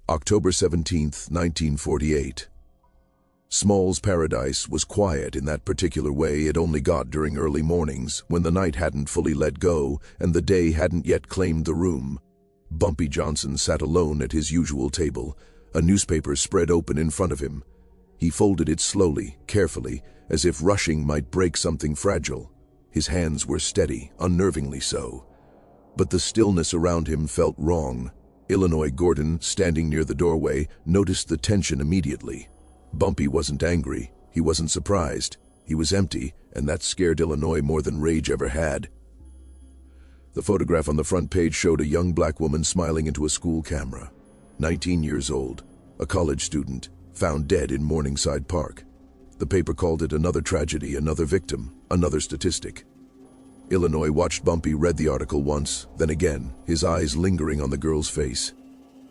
October 17th, 1948. Small's paradise was quiet in that particular way it only got during early mornings, when the night hadn't fully let go and the day hadn't yet claimed the room. Bumpy Johnson sat alone at his usual table, a newspaper spread open in front of him. He folded it slowly, carefully, as if rushing might break something fragile. His hands were steady, unnervingly so. But the stillness around him felt wrong. Illinois Gordon, standing near the doorway, noticed the tension immediately. Bumpy wasn't angry, he wasn't surprised, he was empty, and that scared Illinois more than rage ever had. The photograph on the front page showed a young black woman smiling into a school camera. 19 years old, a college student, found dead in Morningside Park. The paper called it another tragedy, another victim, another statistic. Illinois watched Bumpy read the article once, then again, his eyes lingering on the girl's face.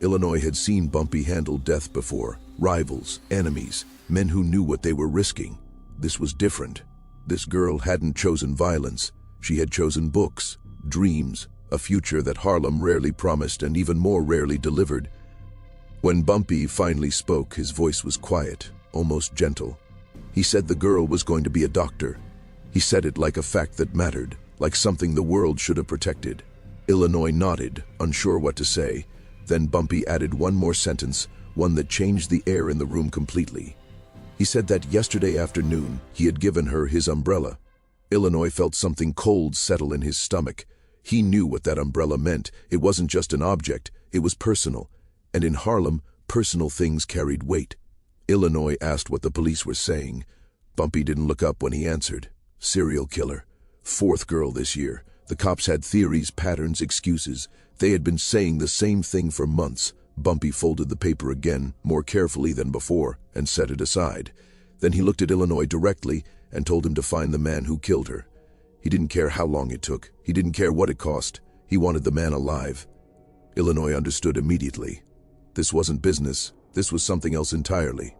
Illinois had seen Bumpy handle death before. Rivals, enemies, men who knew what they were risking. This was different. This girl hadn't chosen violence. She had chosen books, dreams, a future that Harlem rarely promised and even more rarely delivered. When Bumpy finally spoke, his voice was quiet, almost gentle. He said the girl was going to be a doctor. He said it like a fact that mattered, like something the world should have protected. Illinois nodded, unsure what to say. Then Bumpy added one more sentence, one that changed the air in the room completely. He said that yesterday afternoon he had given her his umbrella. Illinois felt something cold settle in his stomach. He knew what that umbrella meant. It wasn't just an object, it was personal. And in Harlem, personal things carried weight. Illinois asked what the police were saying. Bumpy didn't look up when he answered. Serial killer. Fourth girl this year. The cops had theories, patterns, excuses. They had been saying the same thing for months. Bumpy folded the paper again, more carefully than before, and set it aside. Then he looked at Illinois directly and told him to find the man who killed her. He didn't care how long it took. He didn't care what it cost. He wanted the man alive. Illinois understood immediately. This wasn't business. This was something else entirely.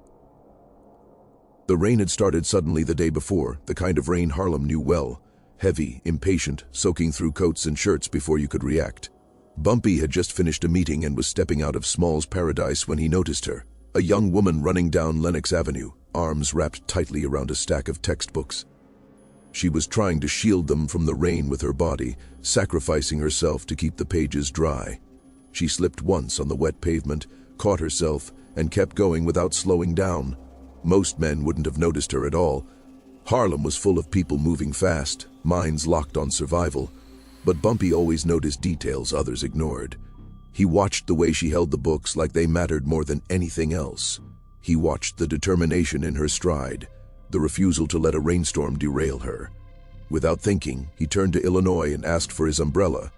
The rain had started suddenly the day before, the kind of rain Harlem knew well. Heavy, impatient, soaking through coats and shirts before you could react. Bumpy had just finished a meeting and was stepping out of Small's paradise when he noticed her, a young woman running down Lenox Avenue, arms wrapped tightly around a stack of textbooks. She was trying to shield them from the rain with her body, sacrificing herself to keep the pages dry. She slipped once on the wet pavement, caught herself, and kept going without slowing down. Most men wouldn't have noticed her at all. Harlem was full of people moving fast, minds locked on survival. But Bumpy always noticed details others ignored. He watched the way she held the books like they mattered more than anything else. He watched the determination in her stride, the refusal to let a rainstorm derail her. Without thinking, he turned to Illinois and asked for his umbrella.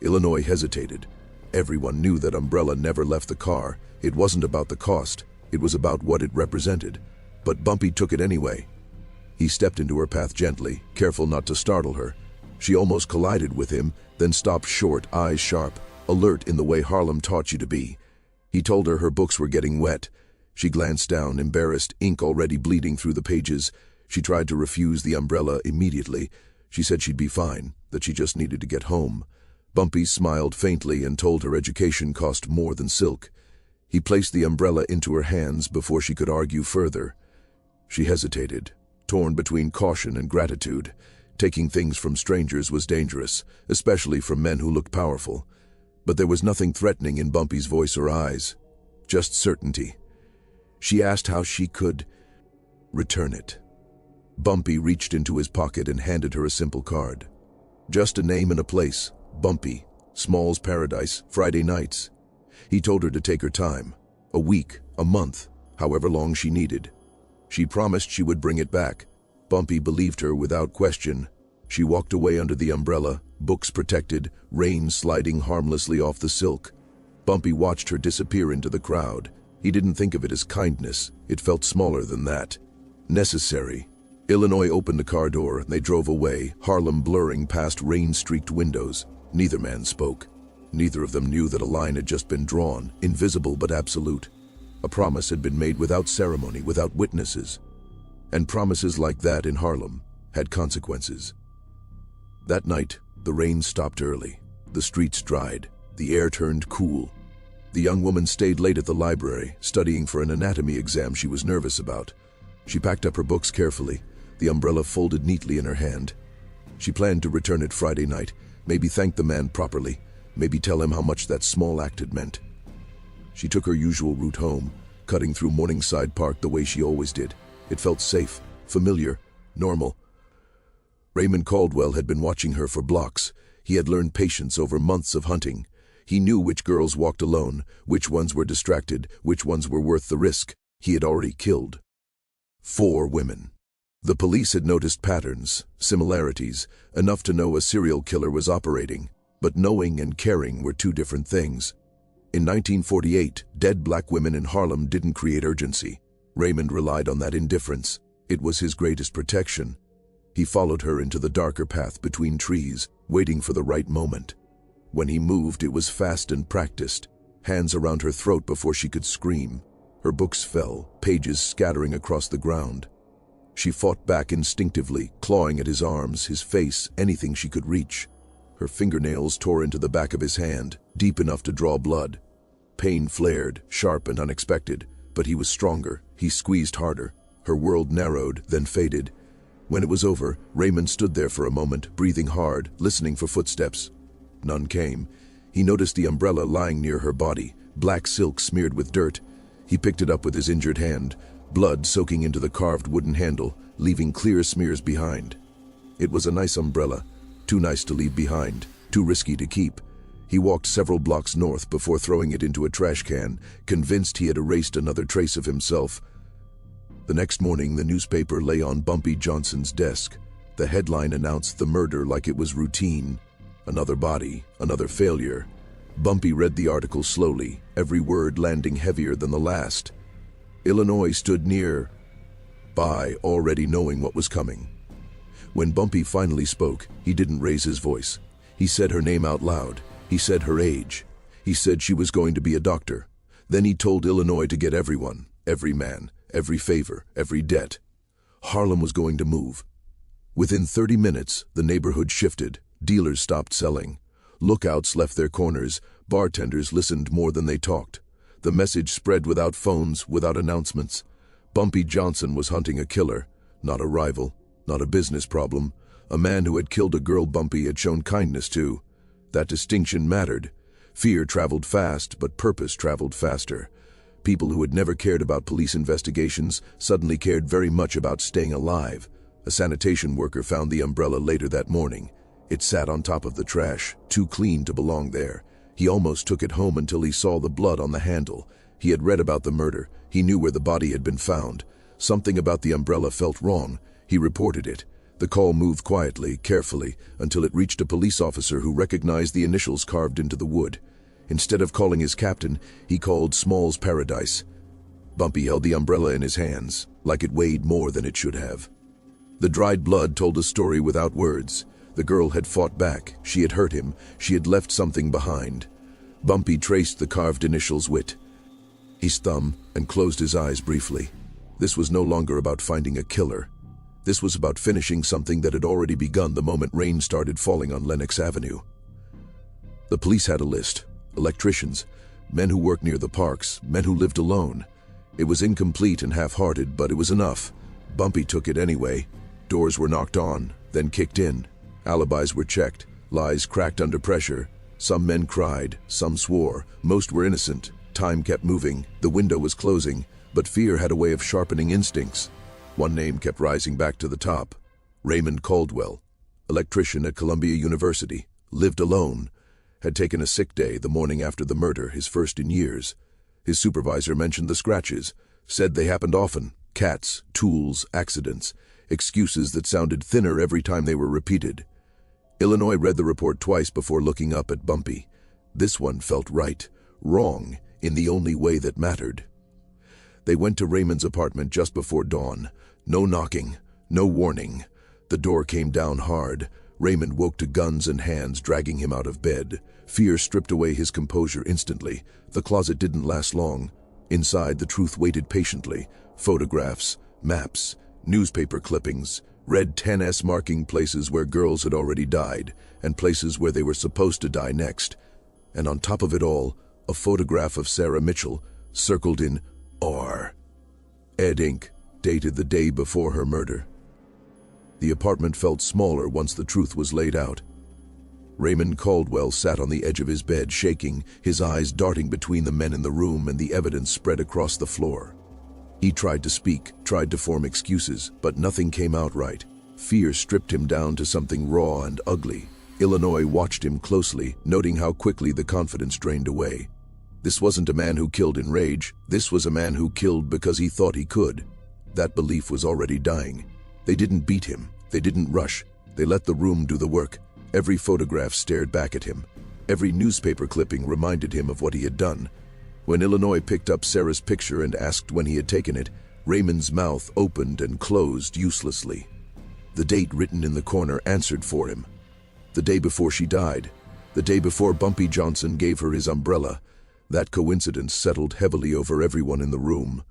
Illinois hesitated. Everyone knew that umbrella never left the car. It wasn't about the cost, it was about what it represented. But Bumpy took it anyway. He stepped into her path gently, careful not to startle her. She almost collided with him, then stopped short, eyes sharp, alert in the way Harlem taught you to be. He told her books were getting wet. She glanced down, embarrassed, ink already bleeding through the pages. She tried to refuse the umbrella immediately. She said she'd be fine, that she just needed to get home. Bumpy smiled faintly and told her education cost more than silk. He placed the umbrella into her hands before she could argue further. She hesitated, torn between caution and gratitude. Taking things from strangers was dangerous, especially from men who looked powerful. But there was nothing threatening in Bumpy's voice or eyes, just certainty. She asked how she could return it. Bumpy reached into his pocket and handed her a simple card. Just a name and a place, Bumpy, Small's Paradise, Friday nights. He told her to take her time, a week, a month, however long she needed. She promised she would bring it back. Bumpy believed her without question. She walked away under the umbrella, books protected, rain sliding harmlessly off the silk. Bumpy watched her disappear into the crowd. He didn't think of it as kindness. It felt smaller than that. Necessary. Illinois opened the car door and they drove away, Harlem blurring past rain-streaked windows. Neither man spoke. Neither of them knew that a line had just been drawn, invisible but absolute. A promise had been made without ceremony, without witnesses. And promises like that in Harlem had consequences. That night, the rain stopped early. The streets dried. The air turned cool. The young woman stayed late at the library, studying for an anatomy exam she was nervous about. She packed up her books carefully, the umbrella folded neatly in her hand. She planned to return it Friday night, maybe thank the man properly, maybe tell him how much that small act had meant. She took her usual route home, cutting through Morningside Park the way she always did. It felt safe, familiar, normal. Raymond Caldwell had been watching her for blocks. He had learned patience over months of hunting. He knew which girls walked alone, which ones were distracted, which ones were worth the risk. He had already killed 4 women. The police had noticed patterns, similarities, enough to know a serial killer was operating, but knowing and caring were 2 different things. In 1948, dead black women in Harlem didn't create urgency. Raymond relied on that indifference. It was his greatest protection. He followed her into the darker path between trees, waiting for the right moment. When he moved, it was fast and practiced, hands around her throat before she could scream. Her books fell, pages scattering across the ground. She fought back instinctively, clawing at his arms, his face, anything she could reach. Her fingernails tore into the back of his hand, deep enough to draw blood. Pain flared, sharp and unexpected, but he was stronger. He squeezed harder. Her world narrowed, then faded. When it was over, Raymond stood there for a moment, breathing hard, listening for footsteps. None came. He noticed the umbrella lying near her body, black silk smeared with dirt. He picked it up with his injured hand, blood soaking into the carved wooden handle, leaving clear smears behind. It was a nice umbrella, too nice to leave behind, too risky to keep. He walked several blocks north before throwing it into a trash can, convinced he had erased another trace of himself. The next morning, the newspaper lay on Bumpy Johnson's desk. The headline announced the murder like it was routine. Another body, another failure. Bumpy read the article slowly, every word landing heavier than the last. Illinois stood near by, already knowing what was coming. When Bumpy finally spoke, he didn't raise his voice. He said her name out loud. He said her age. He said she was going to be a doctor. Then he told Illinois to get everyone, every man, every favor, every debt. Harlem was going to move. Within 30 minutes, the neighborhood shifted. Dealers stopped selling. Lookouts left their corners. Bartenders listened more than they talked. The message spread without phones, without announcements. Bumpy Johnson was hunting a killer, not a rival, not a business problem. A man who had killed a girl Bumpy had shown kindness to. That distinction mattered. Fear traveled fast, but purpose traveled faster. People who had never cared about police investigations suddenly cared very much about staying alive. A sanitation worker found the umbrella later that morning. It sat on top of the trash, too clean to belong there. He almost took it home until he saw the blood on the handle. He had read about the murder. He knew where the body had been found. Something about the umbrella felt wrong. He reported it. The call moved quietly, carefully, until it reached a police officer who recognized the initials carved into the wood. Instead of calling his captain, he called Small's Paradise. Bumpy held the umbrella in his hands, like it weighed more than it should have. The dried blood told a story without words. The girl had fought back. She had hurt him. She had left something behind. Bumpy traced the carved initials with his thumb and closed his eyes briefly. This was no longer about finding a killer. This was about finishing something that had already begun the moment rain started falling on Lenox Avenue. The police had a list. Electricians, men who worked near the parks, men who lived alone. It was incomplete and half-hearted, but it was enough. Bumpy took it anyway. Doors were knocked on, then kicked in. Alibis were checked, lies cracked under pressure. Some men cried, some swore, most were innocent. Time kept moving, the window was closing, but fear had a way of sharpening instincts. One name kept rising back to the top. Raymond Caldwell, electrician at Columbia University, lived alone, had taken a sick day the morning after the murder, his first in years. His supervisor mentioned the scratches, said they happened often, cats, tools, accidents, excuses that sounded thinner every time they were repeated. Illinois read the report twice before looking up at Bumpy. This one felt right, wrong, in the only way that mattered. They went to Raymond's apartment just before dawn. No knocking, no warning. The door came down hard. Raymond woke to guns and hands dragging him out of bed. Fear stripped away his composure instantly. The closet didn't last long. Inside, the truth waited patiently. Photographs, maps, newspaper clippings, red 10S marking places where girls had already died, and places where they were supposed to die next. And on top of it all, a photograph of Sarah Mitchell, circled in R. Ed ink, dated the day before her murder. The apartment felt smaller once the truth was laid out. Raymond Caldwell sat on the edge of his bed, shaking, his eyes darting between the men in the room and the evidence spread across the floor. He tried to speak, tried to form excuses, but nothing came out right. Fear stripped him down to something raw and ugly. Illinois watched him closely, noting how quickly the confidence drained away. This wasn't a man who killed in rage. This was a man who killed because he thought he could. That belief was already dying. They didn't beat him. They didn't rush. They let the room do the work. Every photograph stared back at him. Every newspaper clipping reminded him of what he had done. When Illinois picked up Sarah's picture and asked when he had taken it, Raymond's mouth opened and closed uselessly. The date written in the corner answered for him. The day before she died. The day before Bumpy Johnson gave her his umbrella. That coincidence settled heavily over everyone in the room.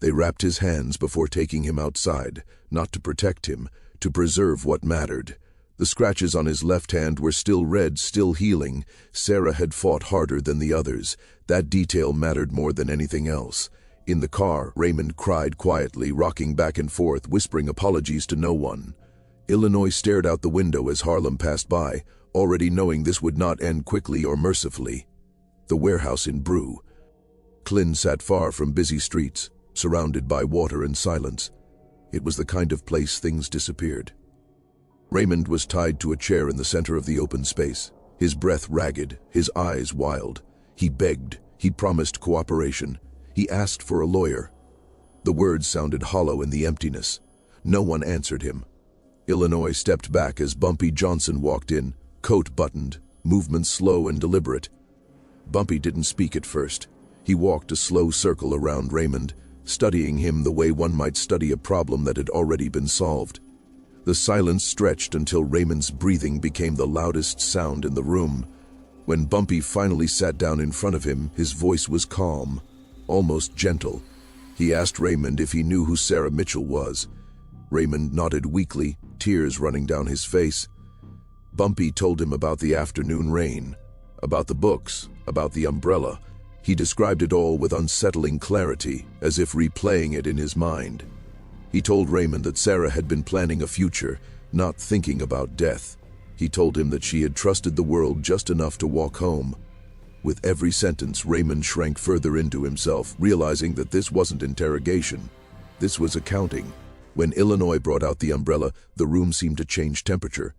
They wrapped his hands before taking him outside, not to protect him, to preserve what mattered. The scratches on his left hand were still red, still healing. Sarah had fought harder than the others. That detail mattered more than anything else. In the car, Raymond cried quietly, rocking back and forth, whispering apologies to no one. Illinois stared out the window as Harlem passed by, already knowing this would not end quickly or mercifully. The warehouse in Brew. Klin sat far from busy streets, surrounded by water and silence. It was the kind of place things disappeared. Raymond was tied to a chair in the center of the open space, his breath ragged, his eyes wild. He begged, he promised cooperation, he asked for a lawyer. The words sounded hollow in the emptiness. No one answered him. Illinois stepped back as Bumpy Johnson walked in, coat buttoned, movements slow and deliberate. Bumpy didn't speak at first. He walked a slow circle around Raymond, studying him the way one might study a problem that had already been solved. The silence stretched until Raymond's breathing became the loudest sound in the room. When Bumpy finally sat down in front of him, his voice was calm, almost gentle. He asked Raymond if he knew who Sarah Mitchell was. Raymond nodded weakly, tears running down his face. Bumpy told him about the afternoon rain, about the books, about the umbrella. He described it all with unsettling clarity, as if replaying it in his mind. He told Raymond that Sarah had been planning a future, not thinking about death. He told him that she had trusted the world just enough to walk home. With every sentence, Raymond shrank further into himself, realizing that this wasn't interrogation. This was accounting. When Illinois brought out the umbrella, the room seemed to change temperature.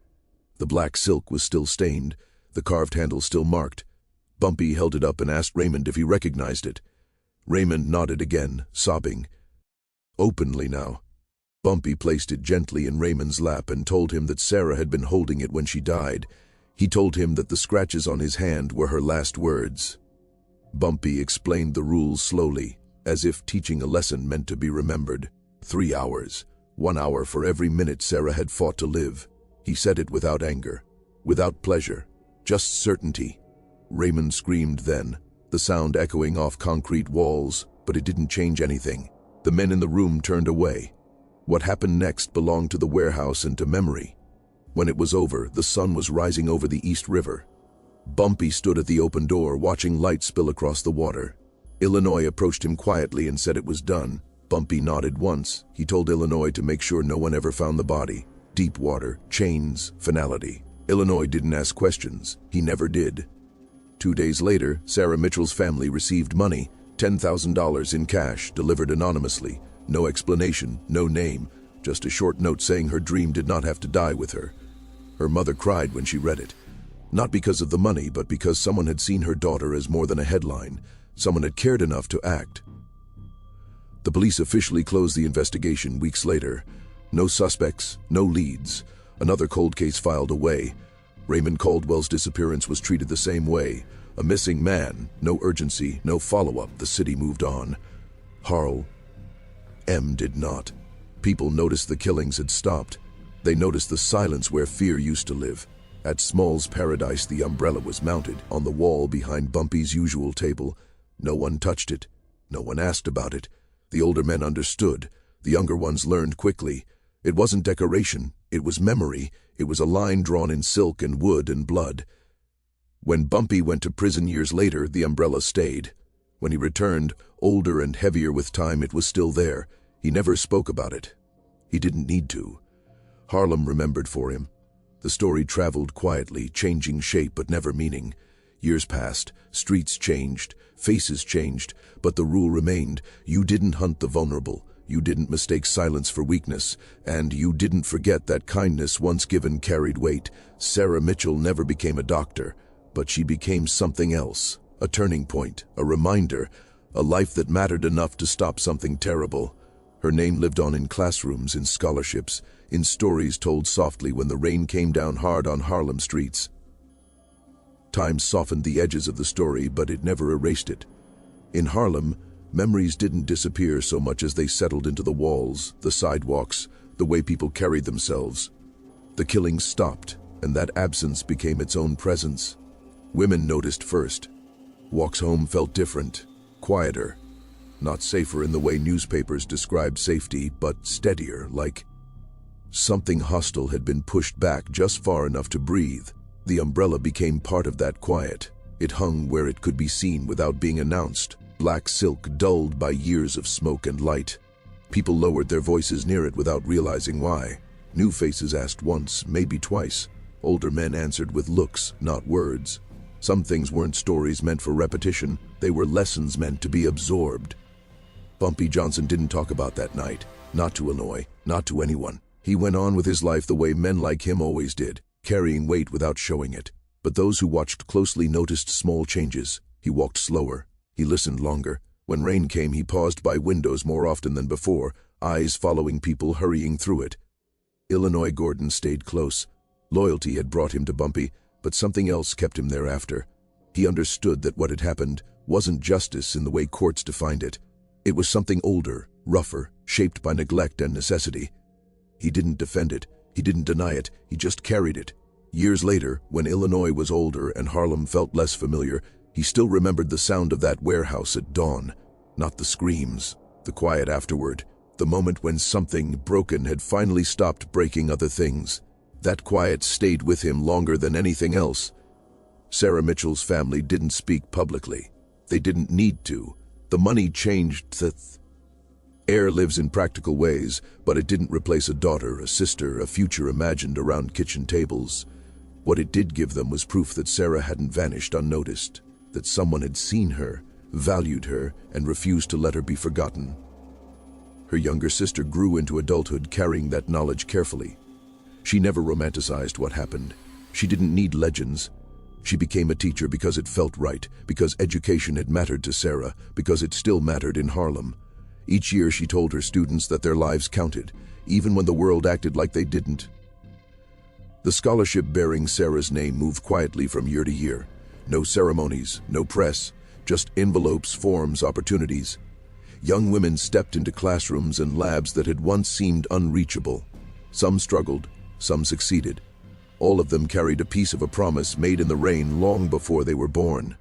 The black silk was still stained, the carved handle still marked. Bumpy held it up and asked Raymond if he recognized it. Raymond nodded again, sobbing. Openly now. Bumpy placed it gently in Raymond's lap and told him that Sarah had been holding it when she died. He told him that the scratches on his hand were her last words. Bumpy explained the rules slowly, as if teaching a lesson meant to be remembered. 3 hours, 1 hour for every minute Sarah had fought to live. He said it without anger, without pleasure, just certainty. Raymond screamed then, the sound echoing off concrete walls, but it didn't change anything. The men in the room turned away. What happened next belonged to the warehouse and to memory. When it was over, the sun was rising over the East River. Bumpy stood at the open door, watching light spill across the water. Illinois approached him quietly and said it was done. Bumpy nodded once. He told Illinois to make sure no one ever found the body. Deep water, chains, finality. Illinois didn't ask questions. He never did. 2 days later, Sarah Mitchell's family received money, $10,000 in cash, delivered anonymously. No explanation, no name, just a short note saying her dream did not have to die with her. Her mother cried when she read it. Not because of the money, but because someone had seen her daughter as more than a headline. Someone had cared enough to act. The police officially closed the investigation weeks later. No suspects, no leads. Another cold case filed away. Raymond Caldwell's disappearance was treated the same way. A missing man, no urgency, no follow-up. The city moved on. Harl M. did not. People noticed the killings had stopped. They noticed the silence where fear used to live. At Small's Paradise, the umbrella was mounted on the wall behind Bumpy's usual table. No one touched it. No one asked about it. The older men understood. The younger ones learned quickly. It wasn't decoration. It was memory. It was a line drawn in silk and wood and blood. When Bumpy went to prison years later, the umbrella stayed. When he returned, older and heavier with time, it was still there. He never spoke about it. He didn't need to. Harlem remembered for him. The story traveled quietly, changing shape but never meaning. Years passed, streets changed, faces changed, but the rule remained. You didn't hunt the vulnerable. You didn't mistake silence for weakness, and you didn't forget that kindness once given carried weight. Sarah Mitchell never became a doctor, but she became something else, a turning point, a reminder, a life that mattered enough to stop something terrible. Her name lived on in classrooms, in scholarships, in stories told softly when the rain came down hard on Harlem streets. Time softened the edges of the story, but it never erased it. In Harlem, memories didn't disappear so much as they settled into the walls, the sidewalks, the way people carried themselves. The killings stopped, and that absence became its own presence. Women noticed first. Walks home felt different, quieter, not safer in the way newspapers described safety, but steadier, like something hostile had been pushed back just far enough to breathe. The umbrella became part of that quiet. It hung where it could be seen without being announced, black silk dulled by years of smoke and light. People lowered their voices near it without realizing why. New faces asked once, maybe twice. Older men answered with looks, not words. Some things weren't stories meant for repetition, they were lessons meant to be absorbed. Bumpy Johnson didn't talk about that night, not to annoy, not to anyone. He went on with his life the way men like him always did, carrying weight without showing it. But those who watched closely noticed small changes. He walked slower. He listened longer. When rain came, he paused by windows more often than before, eyes following people hurrying through it. Illinois Gordon stayed close. Loyalty had brought him to Bumpy, but something else kept him thereafter. He understood that what had happened wasn't justice in the way courts defined it. It was something older, rougher, shaped by neglect and necessity. He didn't defend it. He didn't deny it. He just carried it. Years later, when Illinois was older and Harlem felt less familiar, he still remembered the sound of that warehouse at dawn. Not the screams, the quiet afterward, the moment when something broken had finally stopped breaking other things. That quiet stayed with him longer than anything else. Sarah Mitchell's family didn't speak publicly. They didn't need to. The money changed things. Air lives in practical ways, but it didn't replace a daughter, a sister, a future imagined around kitchen tables. What it did give them was proof that Sarah hadn't vanished unnoticed, that someone had seen her, valued her, and refused to let her be forgotten. Her younger sister grew into adulthood carrying that knowledge carefully. She never romanticized what happened. She didn't need legends. She became a teacher because it felt right, because education had mattered to Sarah, because it still mattered in Harlem. Each year she told her students that their lives counted, even when the world acted like they didn't. The scholarship bearing Sarah's name moved quietly from year to year. No ceremonies, no press, just envelopes, forms, opportunities. Young women stepped into classrooms and labs that had once seemed unreachable. Some struggled, some succeeded. All of them carried a piece of a promise made in the rain long before they were born.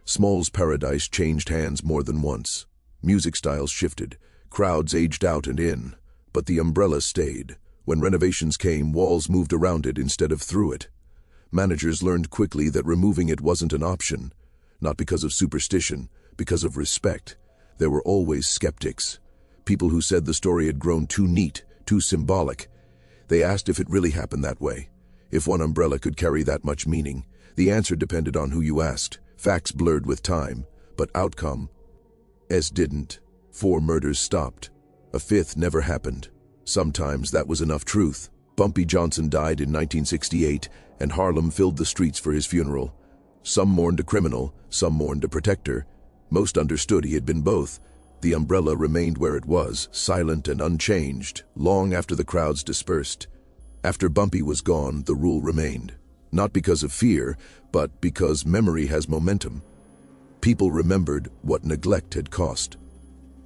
Small's paradise changed hands more than once. Music styles shifted, crowds aged out and in, but the umbrella stayed. When renovations came, walls moved around it instead of through it. Managers learned quickly that removing it wasn't an option, not because of superstition, because of respect. There were always skeptics, people who said the story had grown too neat, too symbolic. They asked if it really happened that way, if one umbrella could carry that much meaning. The answer depended on who you asked. Facts blurred with time, but outcome didn't. 4 murders stopped. A 5th never happened. Sometimes that was enough truth. Bumpy Johnson died in 1968, and Harlem filled the streets for his funeral. Some mourned a criminal, some mourned a protector. Most understood he had been both. The umbrella remained where it was, silent and unchanged, long after the crowds dispersed. After Bumpy was gone, the rule remained. Not because of fear, but because memory has momentum. People remembered what neglect had cost.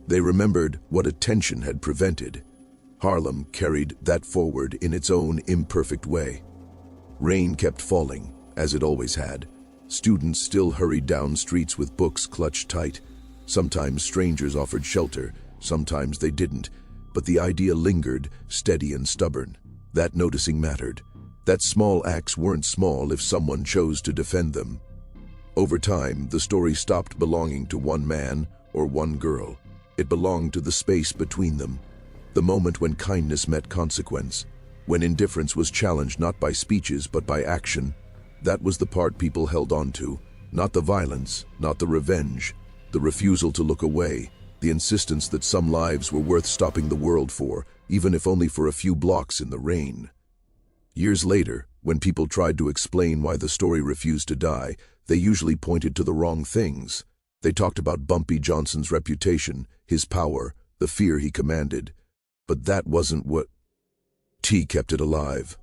They remembered what attention had prevented. Harlem carried that forward in its own imperfect way. Rain kept falling, as it always had. Students still hurried down streets with books clutched tight. Sometimes strangers offered shelter, sometimes they didn't, but the idea lingered, steady and stubborn. That noticing mattered. That small acts weren't small if someone chose to defend them. Over time, the story stopped belonging to one man or one girl. It belonged to the space between them, the moment when kindness met consequence, when indifference was challenged not by speeches but by action. That was the part people held on to, not the violence, not the revenge, the refusal to look away, the insistence that some lives were worth stopping the world for, even if only for a few blocks in the rain. Years later, when people tried to explain why the story refused to die, they usually pointed to the wrong things. They talked about Bumpy Johnson's reputation, his power, the fear he commanded. But that wasn't what kept it alive.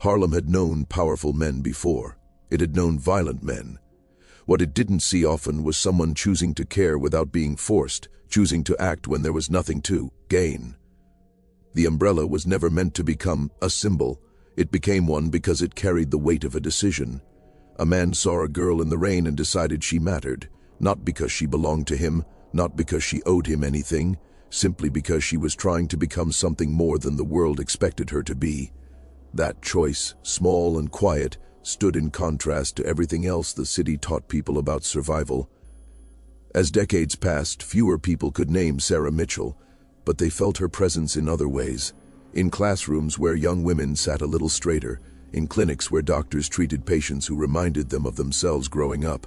Harlem had known powerful men before. It had known violent men. What it didn't see often was someone choosing to care without being forced, choosing to act when there was nothing to gain. The umbrella was never meant to become a symbol. It became one because it carried the weight of a decision. A man saw a girl in the rain and decided she mattered, not because she belonged to him, not because she owed him anything, simply because she was trying to become something more than the world expected her to be. That choice, small and quiet, stood in contrast to everything else the city taught people about survival. As decades passed, fewer people could name Sarah Mitchell, but they felt her presence in other ways. In classrooms where young women sat a little straighter, in clinics where doctors treated patients who reminded them of themselves growing up,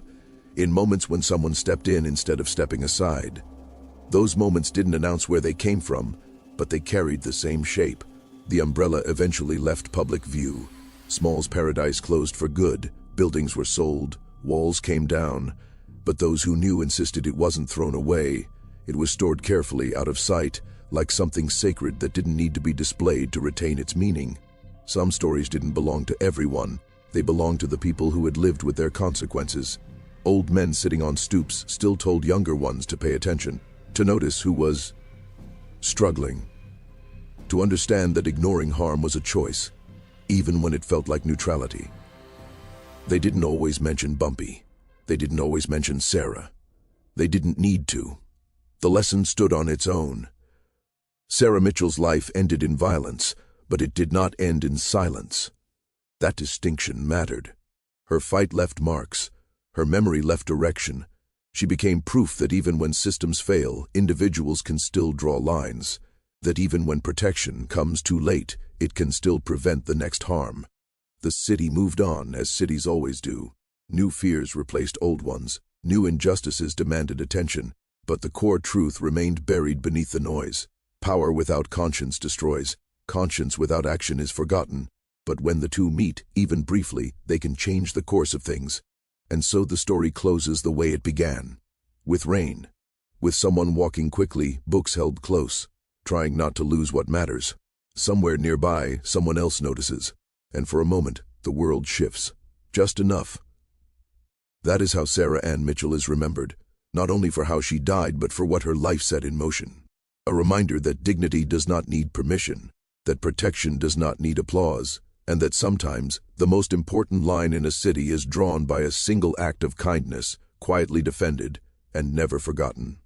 in moments when someone stepped in instead of stepping aside. Those moments didn't announce where they came from, but they carried the same shape. The umbrella eventually left public view. Small's paradise closed for good, buildings were sold, walls came down, but those who knew insisted it wasn't thrown away. It was stored carefully out of sight, like something sacred that didn't need to be displayed to retain its meaning. Some stories didn't belong to everyone. They belonged to the people who had lived with their consequences. Old men sitting on stoops still told younger ones to pay attention, to notice who was struggling, to understand that ignoring harm was a choice, even when it felt like neutrality. They didn't always mention Bumpy. They didn't always mention Sarah. They didn't need to. The lesson stood on its own. Sarah Mitchell's life ended in violence, but it did not end in silence. That distinction mattered. Her fight left marks. Her memory left direction. She became proof that even when systems fail, individuals can still draw lines. That even when protection comes too late, it can still prevent the next harm. The city moved on, as cities always do. New fears replaced old ones. New injustices demanded attention. But the core truth remained buried beneath the noise. Power without conscience destroys. Conscience without action is forgotten. But when the two meet, even briefly, they can change the course of things. And so the story closes the way it began. With rain. With someone walking quickly, books held close, trying not to lose what matters. Somewhere nearby, someone else notices. And for a moment, the world shifts. Just enough. That is how Sarah Ann Mitchell is remembered. Not only for how she died, but for what her life set in motion. A reminder that dignity does not need permission, that protection does not need applause, and that sometimes the most important line in a city is drawn by a single act of kindness, quietly defended and never forgotten.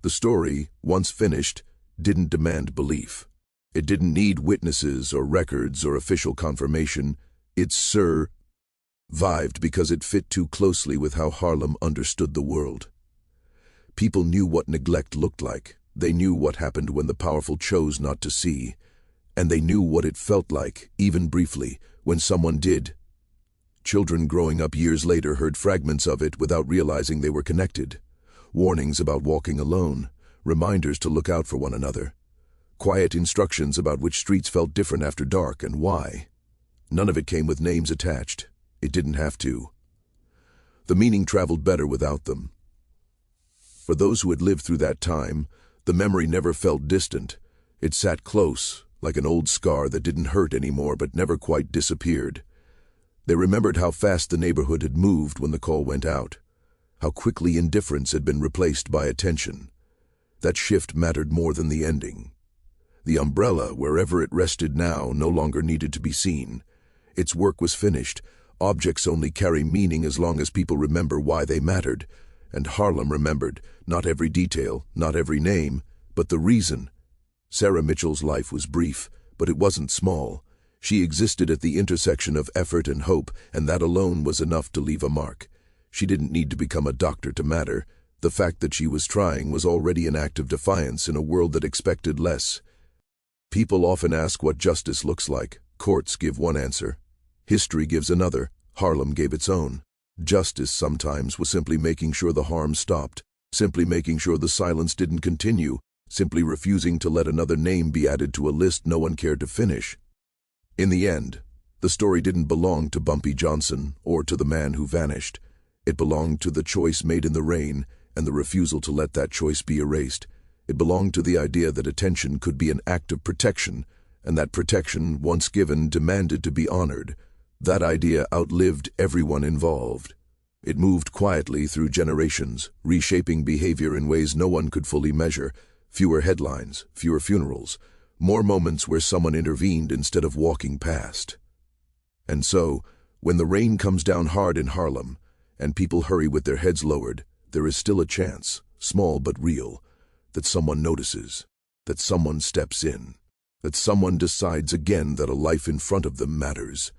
The story, once finished, didn't demand belief. It didn't need witnesses or records or official confirmation. It survived because it fit too closely with how Harlem understood the world. People knew what neglect looked like. They knew what happened when the powerful chose not to see. And they knew what it felt like, even briefly, when someone did. Children growing up years later heard fragments of it without realizing they were connected. Warnings about walking alone, reminders to look out for one another. Quiet instructions about which streets felt different after dark and why. None of it came with names attached. It didn't have to. The meaning traveled better without them. For those who had lived through that time, the memory never felt distant. It sat close, like an old scar that didn't hurt anymore but never quite disappeared. They remembered how fast the neighborhood had moved when the call went out, how quickly indifference had been replaced by attention. That shift mattered more than the ending. The umbrella, wherever it rested now, no longer needed to be seen. Its work was finished. Objects only carry meaning as long as people remember why they mattered. And Harlem remembered, not every detail, not every name, but the reason. Sarah Mitchell's life was brief, but it wasn't small. She existed at the intersection of effort and hope, and that alone was enough to leave a mark. She didn't need to become a doctor to matter. The fact that she was trying was already an act of defiance in a world that expected less. People often ask what justice looks like. Courts give one answer. History gives another. Harlem gave its own. Justice sometimes was simply making sure the harm stopped, simply making sure the silence didn't continue, simply refusing to let another name be added to a list no one cared to finish. In the end, the story didn't belong to Bumpy Johnson or to the man who vanished. It belonged to the choice made in the rain and the refusal to let that choice be erased. It belonged to the idea that attention could be an act of protection, and that protection, once given, demanded to be honored. That idea outlived everyone involved. It moved quietly through generations, reshaping behavior in ways no one could fully measure. Fewer headlines, fewer funerals, more moments where someone intervened instead of walking past. And so, when the rain comes down hard in Harlem, and people hurry with their heads lowered, there is still a chance, small but real, that someone notices, that someone steps in, that someone decides again that a life in front of them matters.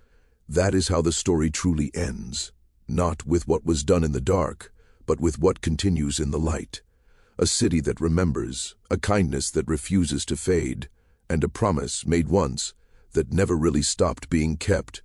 That is how the story truly ends, not with what was done in the dark, but with what continues in the light. A city that remembers, a kindness that refuses to fade, and a promise made once that never really stopped being kept.